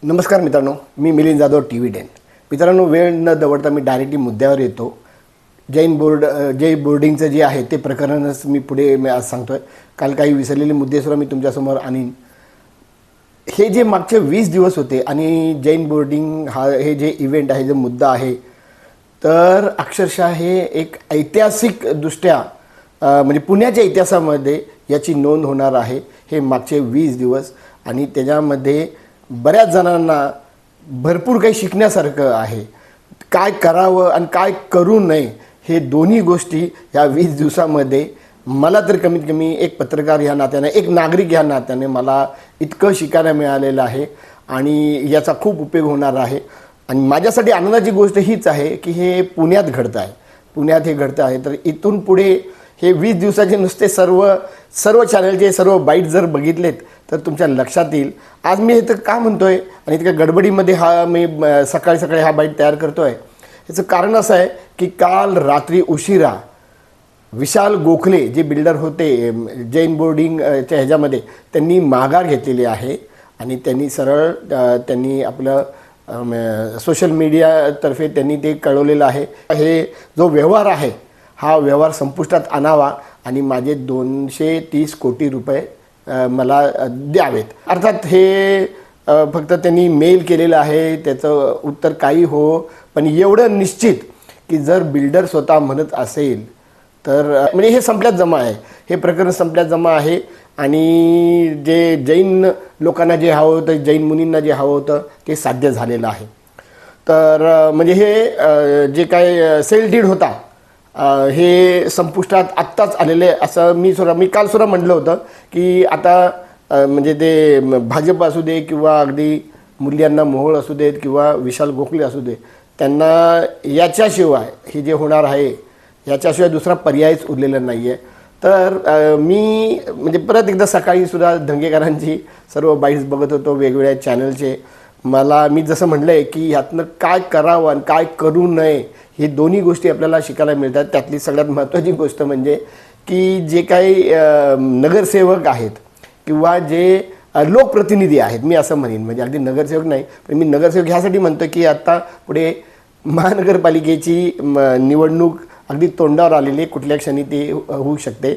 नमस्कार मित्रांनो, मी मिलिंद जाधव TV10. मित्रांनो, वेळ न दवडता मी डायरेक्टली मुद्द्यावर येतो. जैन बोर्डिंगचं जे आहे ते प्रकरणच मी पुढे आज सांगतोय. काल काही विसरलेले मुद्देसुद्धा मी तुमच्यासमोर आणीन. हे जे मागचे 20 दिवस होते आणि जैन बोर्डिंग हे जे इव्हेंट आहे, जो मुद्दा आहे, तर अक्षरशः हे एक ऐतिहासिकदृष्ट्या म्हणजे पुण्याच्या इतिहासामध्ये याची नोंद होणार आहे. हे मागचे 20 दिवस आणि त्याच्यामध्ये बऱ्याच जणांना भरपूर काही शिकण्यासारखं आहे. काय करावं आणि काय करू नये हे दोन्ही गोष्टी ह्या 20 दिवसामध्ये मला तर कमीत कमी एक पत्रकार ह्या नात्याने, एक नागरिक ह्या नात्याने मला इतकं शिकायला मिळालेलं आहे आणि याचा खूप उपयोग होणार आहे. आणि माझ्यासाठी आनंदाची गोष्ट हीच आहे की हे पुण्यात घडतं आहे. पुण्यात हे घडतं आहे. तर इथून पुढे हे 20 दिवसाचे नुसते सर्व चॅनलचे सर्व बाईट जर बघितलेत तर तुमच्या लक्षात येईल. आज मी इथं का म्हणतोय आणि इतक्या गडबडीमध्ये मी सकाळी हा बाईट तयार करतोय, याचं कारण असं आहे की काल रात्री उशिरा विशाल गोखले जे बिल्डर होते जैन बोर्डिंगच्या ह्याच्यामध्ये, त्यांनी माघार घेतलेली आहे आणि त्यांनी आपलं सोशल मीडियातर्फे त्यांनी ते कळवलेलं आहे. हे जो व्यवहार आहे हा व्यवहार संपुष्टात आणावा आणि माझे 230 कोटी रुपये मला द्यावेत. अर्थात हे फक्त त्यांनी मेल केलेलं आहे, त्याचं उत्तर काही हो, पण एवढं निश्चित की जर बिल्डर स्वतः म्हणत असेल तर म्हणजे हे संपल्यात जमा आहे, हे प्रकरण संपल्यात जमा आहे. आणि जे जैन लोकांना जे हवं होतं, जैन मुनींना जे हवं होतं ते साध्य झालेलं आहे. तर म्हणजे हे जे काय सेल डीड होता हे संपुष्टात आत्ताच आलेले, असं मी कालसुद्धा म्हटलं होतं की आता म्हणजे ते भाजप असू दे किंवा अगदी मूल्यांना मोहोळ असू देत किंवा विशाल गोखले असू दे, त्यांना याच्याशिवाय हे जे होणार आहे याच्याशिवाय दुसरा पर्यायच उरलेला नाही आहे. तर मी म्हणजे परत एकदा सकाळीसुद्धा धंगेकरांची सर्व बाईट्स बघत होतो वेगवेगळ्या चॅनलचे. मी जसं म्हटलं आहे की ह्यातनं काय करावं आणि काय करू नये हे दोन्ही गोष्टी आपल्याला शिकायला मिळतात. त्यातली सगळ्यात महत्त्वाची गोष्ट म्हणजे की जे काही नगरसेवक आहेत किंवा जे लोकप्रतिनिधी आहेत, मी असं म्हणेन, म्हणजे अगदी नगरसेवक नाही पण मी नगरसेवक ह्यासाठी म्हणतो की आता पुढे महानगरपालिकेची निवडणूक अगदी तोंडावर आलेली, कुठल्या क्षणी ते होऊ शकते.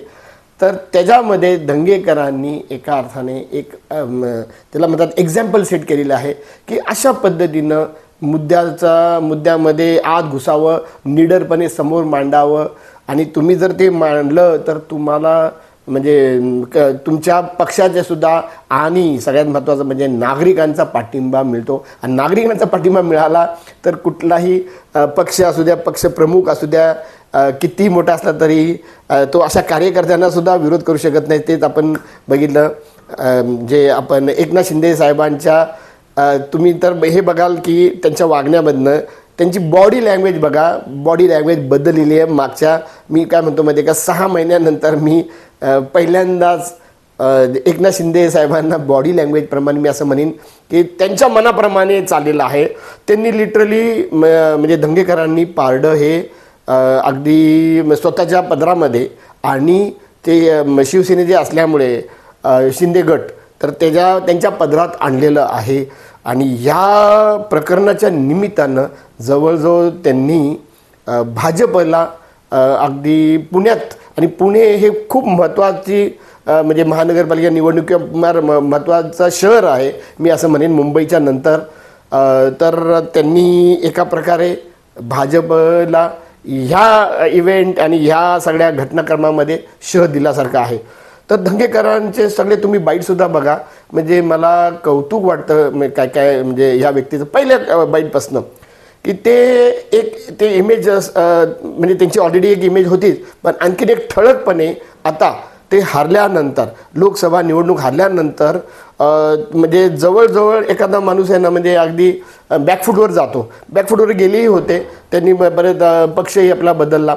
तर त्याच्यामध्ये धंगेकरांनी एका अर्थाने एक त्याला म्हणतात एक्झाम्पल सेट केलेलं आहे की अशा पद्धतीनं मुद्द्यामध्ये आत घुसावं, निडरपणे समोर मांडावं. आणि तुम्ही जर ते मांडलं तर तुम्हाला म्हणजे तुमच्या पक्षाचे सुद्धा आणि सगळ्यात महत्त्वाचं म्हणजे नागरिकांचा पाठिंबा मिळतो. आणि नागरिकांचा पाठिंबा मिळाला तर कुठलाही पक्ष असू द्या, पक्षप्रमुख असू द्या, किती मोठा असला तरी तो अशा कार्यकर्त्यांना सुद्धा विरोध करू शकत नाही. तेच आपण बघितलं जे आपण एकनाथ शिंदे साहेबांच्या तुम्ही तर हे बघाल की त्यांच्या वागण्यामधनं त्यांची बॉडी लँग्वेज बघा, बॉडी लँग्वेज बदललेली आहे. मागच्या मी काय म्हणतो मध्ये का 6 महिन्यानंतर मी पहिल्यांदाच एकनाथ शिंदे साहेबांना बॉडी लँग्वेजप्रमाणे मी असं म्हणेन की त्यांच्या मनाप्रमाणे चाललेलं आहे. त्यांनी लिटरली म्हणजे धंगेकरांनी पारडं हे अगदी स्वतःच्या पदरामध्ये आणि ते शिवसेनेचे असल्यामुळे शिंदे गट तर त्यांच्या पदरात आणलेलं आहे. आणि ह्या प्रकरणाच्या निमित्तानं जवळजवळ त्यांनी भाजपला अगदी पुण्यात, आणि पुणे हे खूप महत्त्वाची म्हणजे महानगरपालिका निवडणूक महत्त्वाचं शहर आहे मी असं म्हणेन मुंबईच्या नंतर. तर त्यांनी एका प्रकारे भाजपला ह्या इव्हेंट आणि ह्या सगळ्या घटनाक्रमामध्ये शह दिल्यासारखं आहे. तर धंगेकरांचे सगळे तुम्ही बाईटसुद्धा बघा, म्हणजे मला कौतुक वाटतं काय म्हणजे ह्या व्यक्तीचं पहिल्या बाईटपासनं की ते इमेज म्हणजे त्यांची ऑलरेडी एक इमेज होतीच, पण आणखीन एक ठळकपणे आता ते हारल्यानंतर, लोकसभा निवडणूक हारल्यानंतर म्हणजे जवळजवळ एखादा माणूस आहे ना म्हणजे अगदी बॅकफूटवर जातो. बॅकफूटवर गेलेही होते त्यांनी, बरेच पक्षही आपला बदलला.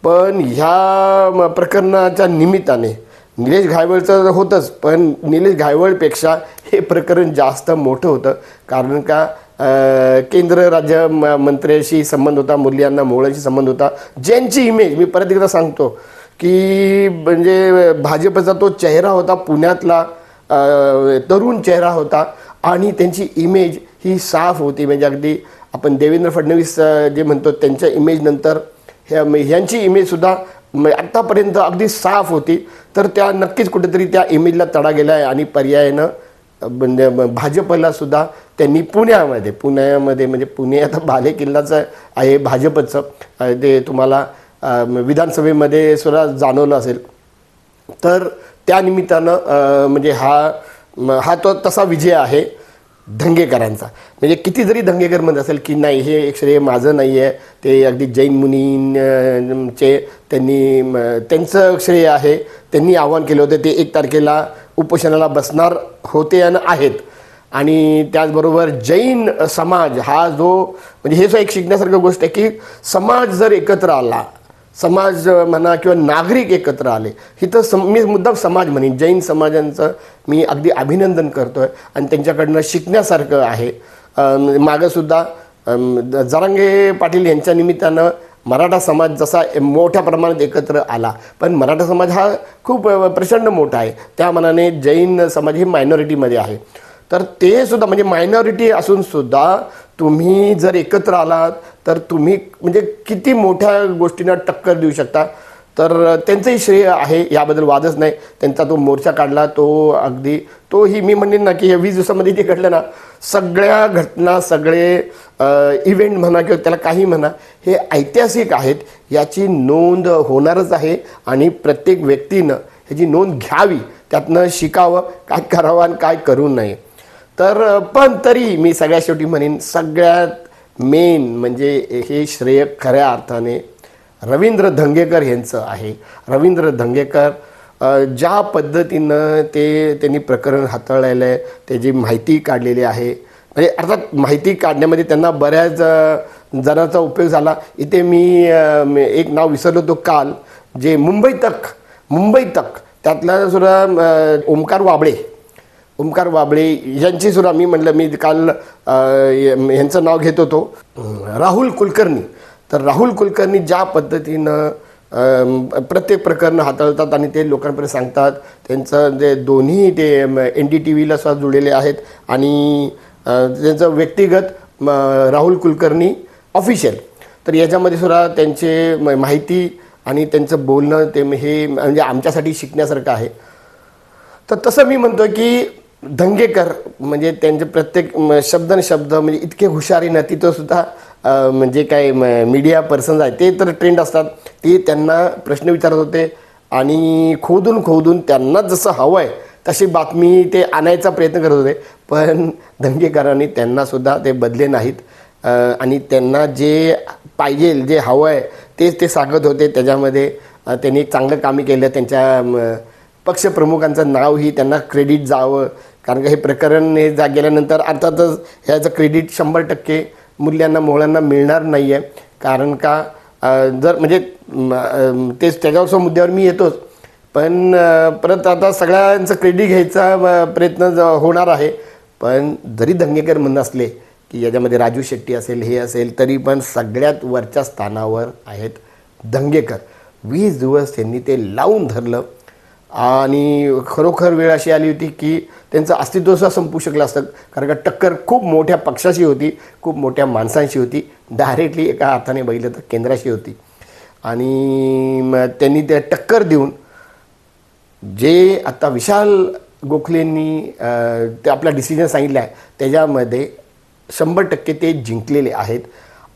पण ह्या प्रकरणाच्या निमित्ताने निलेश घायवळचं होतंच, पण निलेश घायवळपेक्षा हे प्रकरण जास्त मोठं होतं. कारण का केंद्र राज्य मंत्र्याशी संबंध होता, मूल्यांना मोहळांशी संबंध होता, ज्यांची इमेज मी परत एकदा सांगतो की म्हणजे भाजपचा तो चेहरा होता, पुण्यातला तरुण चेहरा होता आणि त्यांची इमेज ही साफ होती. म्हणजे अगदी आपण देवेंद्र फडणवीस जे म्हणतो त्यांच्या इमेजनंतर ह्यांची इमेजसुद्धा आत्तापर्यंत अगदी साफ होती. तर त्या नक्कीच कुठेतरी त्या इमेजला तडा गेला आहे आणि पर्यायानं म्हणजे भाजपला सुद्धा त्यांनी पुण्यामध्ये म्हणजे पुणे आता बाले किल्लाचं आहे भाजपचं, ते तुम्हाला विधानसभेमध्ये सुद्धा जाणवलं असेल. तर त्या निमित्तानं म्हणजे हा तो तसा विजय आहे धंगेकरांचा. म्हणजे किती जरी धंगेकर म्हणत असेल की नाही हे एक श्रेय माझं नाही आहे, ते अगदी जैन मुनींचे त्यांचं श्रेय आहे. त्यांनी आवाहन केलं होतं, ते 1 तारखेला उपोषणाला बसणार होते आणि आहेत. आणि त्याचबरोबर जैन समाज हा जो म्हणजे हे सुद्धा एक शिकण्यासारखं गोष्ट आहे की समाज जर एकत्र आला, समाज म्हणा किंवा नागरिक एकत्र आले, इथं मी मुद्दाम समाज म्हणेन, जैन समाजांचं मी अगदी अभिनंदन करतो आहे आणि त्यांच्याकडनं शिकण्यासारखं आहे. मागंसुद्धा जरांगे पाटील यांच्या निमित्तानं मराठा समाज जसा मोठ्या प्रमाणात एकत्र आला, पण मराठा समाज हा खूप प्रचंड मोठा आहे. त्या मानाने जैन समाज ही मायनॉरिटीमध्ये आहे. तर ते सुद्धा म्हणजे मायनॉरिटी असूनसुद्धा तुम्ही जर एकत्र आलात तर तुम्ही म्हणजे किती मोठ्या गोष्टींना टक्कर देऊ शकता. तर त्यांचंही श्रेय आहे, याबद्दल वादच नाही. त्यांचा तो मोर्चा काढला तोही मी म्हणेन ना की हे 20 दिवसामध्ये जे घडलं ना, सगळ्या घटना, सगळे इव्हेंट म्हणा किंवा त्याला काही म्हणा, हे ऐतिहासिक आहेत. याची नोंद होणारच आहे आणि प्रत्येक व्यक्तीनं ह्याची नोंद घ्यावी, त्यातनं शिकावं, काय करावं आणि काय करू नये. तर पण तरी मी सगळ्यात शेवटी म्हणेन, सगळ्यात मेन म्हणजे हे श्रेय खऱ्या अर्थाने रवींद्र धंगेकर यांचं आहे. रवींद्र धंगेकर ज्या पद्धतीनं त्यांनी प्रकरण हाताळलेलं आहे, त्याची माहिती काढलेली आहे. म्हणजे अर्थात माहिती काढण्यामध्ये त्यांना बऱ्याच जणांचा उपयोग झाला. इथे मी एक नाव विसरलो होतो काल, जे मुंबई तक त्यातला सुद्धा ओमकार वाबळे यांची सुद्धा मी म्हटलं, मी काल यांचं नाव घेत होतो, राहुल कुलकर्णी. तर राहुल कुलकर्णी ज्या पद्धतीनं प्रत्येक प्रकरण हाताळतात आणि ते लोकांपर्यंत सांगतात, त्यांचं जे दोन्ही ते NDTVला सुद्धा जुळलेले आहेत आणि त्यांचं व्यक्तिगत राहुल कुलकर्णी ऑफिशियल. तर याच्यामध्ये सुद्धा त्यांचे माहिती आणि त्यांचं बोलणं ते हे म्हणजे आमच्यासाठी शिकण्यासारखं आहे. तर तसं मी म्हणतो की धंगेकर म्हणजे त्यांचे प्रत्येक शब्द म्हणजे इतके हुशारीनं तिथं सुद्धा म्हणजे काय मीडिया पर्सन्स आहेत ते तर ट्रेंड असतात, ते त्यांना प्रश्न विचारत होते आणि खोदून त्यांना जसं हवं आहे तशी बातमी ते आणायचा प्रयत्न करत होते. पण धंगेकरांनी त्यांनासुद्धा ते बदले नाहीत आणि त्यांना जे पाहिजे, जे हवं आहे तेच ते सांगत होते. त्याच्यामध्ये त्यांनी एक चांगलं कामी केलं. त्यांच्या पक्षप्रमुखांचं नावही त्यांना क्रेडिट जावं, कारण का हे प्रकरण हे गेल्यानंतर अर्थातच ह्याचं क्रेडिट 100% मोहळ्यांना मिळणार नाही आहे. कारण का जर म्हणजे तेच त्याच्यावर मुद्द्यावर मी येतोच, पण परत आता सगळ्यांचं क्रेडिट घ्यायचा प्रयत्न होणार आहे. पण जरी धंगेकर म्हणत असले की याच्यामध्ये राजू शेट्टी असेल, हे असेल, तरी पण सगळ्यात वरच्या स्थानावर आहेत धंगेकर. 20 दिवस त्यांनी ते लावून धरलं आणि खरोखर वेळ अशी आली होती की त्यांचं अस्तित्वसुद्धा संपू शकलं असतं. कारण का टक्कर खूप मोठ्या पक्षाशी होती, खूप मोठ्या माणसांशी होती, डायरेक्टली एका अर्थाने बघितलं तर केंद्राशी होती. आणि त्यांनी ते टक्कर देऊन जे आता विशाल गोखलेंनी ते आपला डिसिजन सांगितला आहे त्याच्यामध्ये 100% ते जिंकलेले आहेत.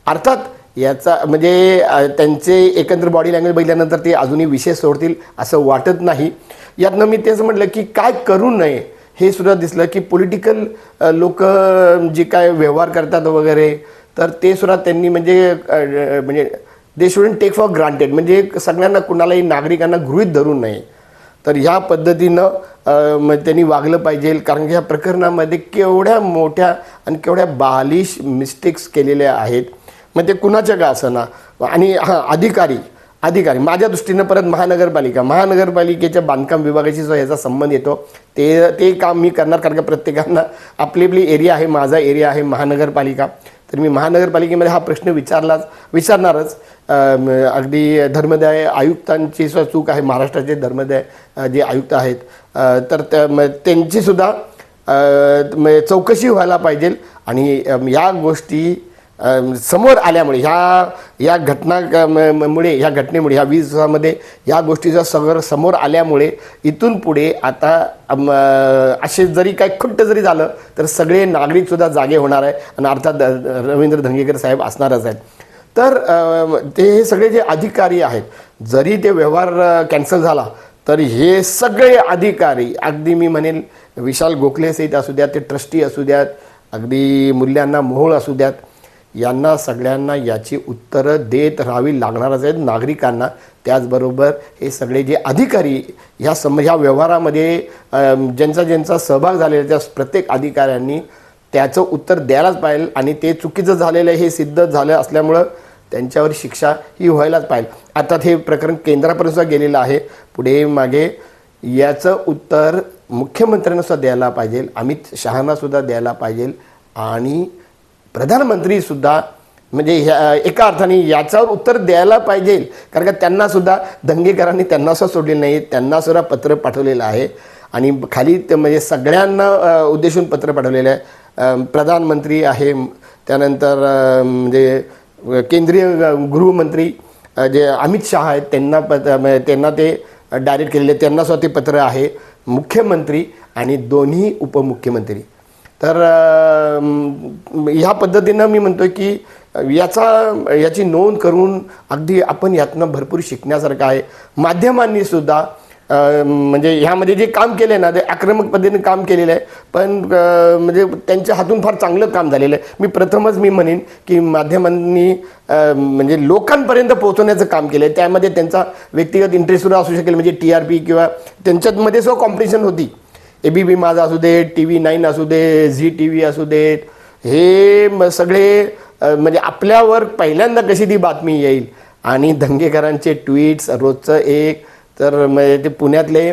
अर्थात याचा म्हणजे त्यांचे एकंदर बॉडी लँग्वेज बघितल्यानंतर ते अजूनही विषय सोडतील असं वाटत नाही. यातनं मी तेच म्हटलं की काय करू नये हे सुद्धा दिसलं की पॉलिटिकल लोक जे काय व्यवहार करतात वगैरे, तर ते सुद्धा त्यांनी म्हणजे they shouldn't take for granted, म्हणजे सगळ्यांना कुणालाही नागरिकांना गृहीत धरून नये. तर ह्या पद्धतीनं त्यांनी वागलं पाहिजे. कारण की ह्या प्रकरणामध्ये केवढ्या मोठ्या आणि केवढ्या बालिश मिस्टेक्स केलेल्या आहेत. मग ते कुणाच्या का असना. आणि अधिकारी माझ्या दृष्टीनं परत महानगरपालिकेच्या बांधकाम विभागाशी जो ह्याचा संबंध येतो ते काम मी करणार. कारण का प्रत्येकांना आपली एरिया आहे, माझा एरिया आहे महानगरपालिका. तर मी महानगरपालिकेमध्ये हा प्रश्न विचारणारच. अगदी धर्मदाय आयुक्तांची चूक आहे, महाराष्ट्राचे धर्मदाय जे आयुक्त आहेत तर त्यांचीसुद्धा चौकशी व्हायला पाहिजे आणि या गोष्टी समोर आल्यामुळे या घटनामुळे ह्या घटनेमुळे ह्या 20 दिवसामध्ये या गोष्टीचा समोर आल्यामुळे इथून पुढे आता असे जरी काही खुट्ट जरी झालं तर सगळे नागरिकसुद्धा जागे होणार आहे आणि अर्थात रवींद्र धंगेकर साहेब असणारच आहेत. तर हे सगळे जे अधिकारी आहेत जरी ते व्यवहार कॅन्सल झाला तर हे सगळे अधिकारी अगदी मी म्हणेन विशाल गोखले सहित असू द्यात, ते ट्रस्टी असू द्यात, अगदी मूल्यांना मोहोळ असू द्यात, यांना सगळ्यांना याची उत्तरं देत राहावी लागणारच आहेत नागरिकांना. त्याचबरोबर हे सगळे जे अधिकारी ह्या व्यवहारामध्ये ज्यांचा सहभाग झालेला त्या प्रत्येक अधिकाऱ्यांनी त्याचं उत्तर द्यायलाच पाहिजे आणि ते चुकीचं झालेलं हे सिद्ध झालं असल्यामुळं त्यांच्यावर शिक्षा ही व्हायलाच पाहिजे. आता हे प्रकरण केंद्रापर्यंत गेलेलं आहे, पुढे मागे याचं उत्तर मुख्यमंत्र्यांना सुद्धा द्यायला पाहिजे, अमित शहांना सुद्धा द्यायला पाहिजे आणि प्रधानमंत्रीसुद्धा म्हणजे एका अर्थाने याच्यावर उत्तर द्यायला पाहिजे. कारण का त्यांनासुद्धा दंगेकरांनी त्यांनासुद्धा सोडलेलं नाही, त्यांनासुद्धा पत्र पाठवलेलं आहे आणि खाली म्हणजे सगळ्यांना उद्देशून पत्र पाठवलेलं आहे. प्रधानमंत्री आहे, त्यानंतर म्हणजे केंद्रीय गृहमंत्री जे अमित शहा आहेत त्यांना ते डायरेक्ट केलेले, त्यांनासुद्धा ते पत्र आहे, मुख्यमंत्री आणि दोन्ही उपमुख्यमंत्री. तर ह्या पद्धतीनं मी म्हणतो की याची नोंद करून अगदी आपण यातनं भरपूर शिकण्यासारखं आहे. माध्यमांनीसुद्धा म्हणजे ह्यामध्ये जे काम केलं आहे ना ते आक्रमक पद्धतीने काम केलेलं आहे, पण म्हणजे त्यांच्या हातून फार चांगलं काम झालेलं आहे. मी प्रथमच म्हणेन की माध्यमांनी म्हणजे लोकांपर्यंत पोहोचवण्याचं काम केलं आहे. त्यामध्ये त्यांचा व्यक्तिगत इंटरेस्टसुद्धा असू शकेल, म्हणजे TRP किंवा त्यांच्यामध्ये सुद्धा कॉम्पिटिशन होती. ABP माझा असू दे, TV9 असू दे, झी TV असू देत, हे सगळे म्हणजे आपल्यावर पहिल्यांदा कशी ती बातमी येईल आणि दंगेकरांचे ट्विट्स रोजचं एक. तर ते पुण्यातले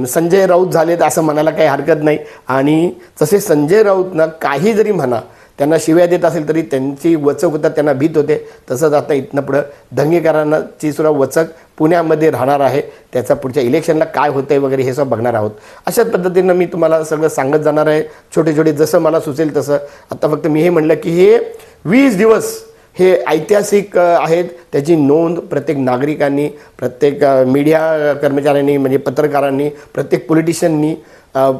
संजय राऊत झालेत असं म्हणायला काही हरकत नाही आणि तसे संजय राऊतना काही जरी म्हणा, त्यांना शिव्या देत असेल तरी त्यांची वचक होतात, त्यांना भीत होते. तसंच आता इथनं पुढं दंगेकरांची सुद्धा वचक पुण्यामध्ये राहणार आहे. त्याचा पुढच्या इलेक्शनला काय होतं आहे वगैरे हे सगळं बघणार आहोत. अशाच पद्धतीनं मी तुम्हाला सगळं सांगत जाणार आहे, छोटे छोटे जसं मला सुचेल तसं. आता फक्त मी हे म्हणलं की हे 20 दिवस हे ऐतिहासिक आहेत, त्याची नोंद प्रत्येक नागरिकांनी, प्रत्येक मीडिया कर्मचाऱ्यांनी म्हणजे पत्रकारांनी, प्रत्येक पॉलिटिशियननी,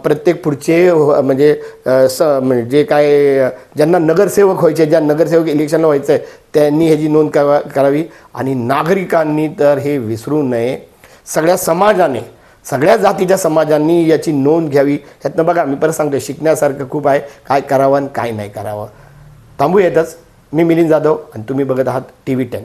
प्रत्येक पुढचे म्हणजे जे काय ज्यांना नगरसेवक व्हायचे, ज्या नगरसेवक इलेक्शनला व्हायचं आहे त्यांनी ह्याची नोंद करावी आणि नागरिकांनी तर हे विसरू नये. सगळ्या समाजाने, सगळ्या जातीच्या समाजांनी याची नोंद घ्यावी. ह्यातनं बघा मी परत सांगतो शिकण्यासारखं खूप आहे, काय करावं आणि काय नाही करावं. थांबूयातच. मी मिलिंद जाधव आणि तुम्ही बघत आहात TV10.